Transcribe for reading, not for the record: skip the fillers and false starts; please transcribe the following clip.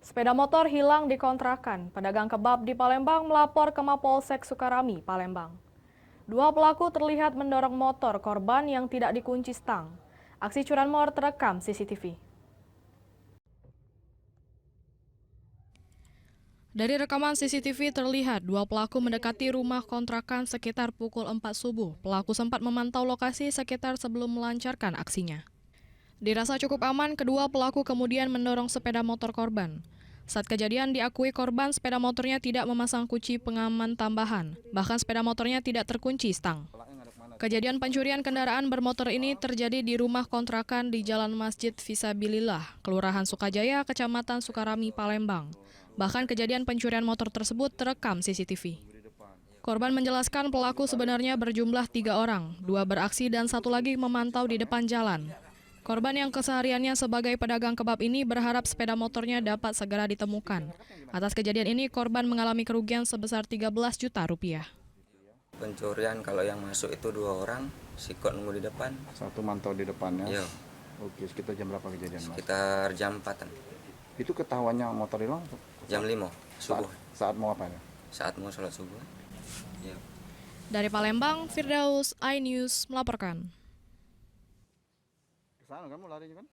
Sepeda motor hilang di kontrakan. Pedagang kebab di Palembang melapor ke Mapolsek Sukarami, Palembang. Dua pelaku terlihat mendorong motor korban yang tidak dikunci stang. Aksi curanmor terekam CCTV. Dari rekaman CCTV terlihat dua pelaku mendekati rumah kontrakan sekitar pukul 4 subuh. Pelaku sempat memantau lokasi sekitar sebelum melancarkan aksinya. Dirasa cukup aman, kedua pelaku kemudian mendorong sepeda motor korban. Saat kejadian diakui korban sepeda motornya tidak memasang kunci pengaman tambahan, bahkan sepeda motornya tidak terkunci stang. Kejadian pencurian kendaraan bermotor ini terjadi di rumah kontrakan di Jalan Masjid Fisabilillah, Kelurahan Sukajaya, Kecamatan Sukarami, Palembang. Bahkan kejadian pencurian motor tersebut terekam CCTV. Korban menjelaskan pelaku sebenarnya berjumlah 3 orang, 2 beraksi dan 1 lagi memantau di depan jalan. Korban yang kesehariannya sebagai pedagang kebab ini berharap sepeda motornya dapat segera ditemukan. Atas kejadian ini, korban mengalami kerugian sebesar 13 juta rupiah. Pencurian kalau yang masuk itu 2 orang, sikot nunggu di depan. Satu mantau di depannya. Iya. Oke, sekitar jam berapa kejadian, Mas? Sekitar jam 4-an. Itu ketahuannya motor hilang Jam 5 subuh. Saat mau apa ya? Saat mau sholat subuh. Iya. Dari Palembang, Firdaus, iNews melaporkan. Kesana kamu larinya kan?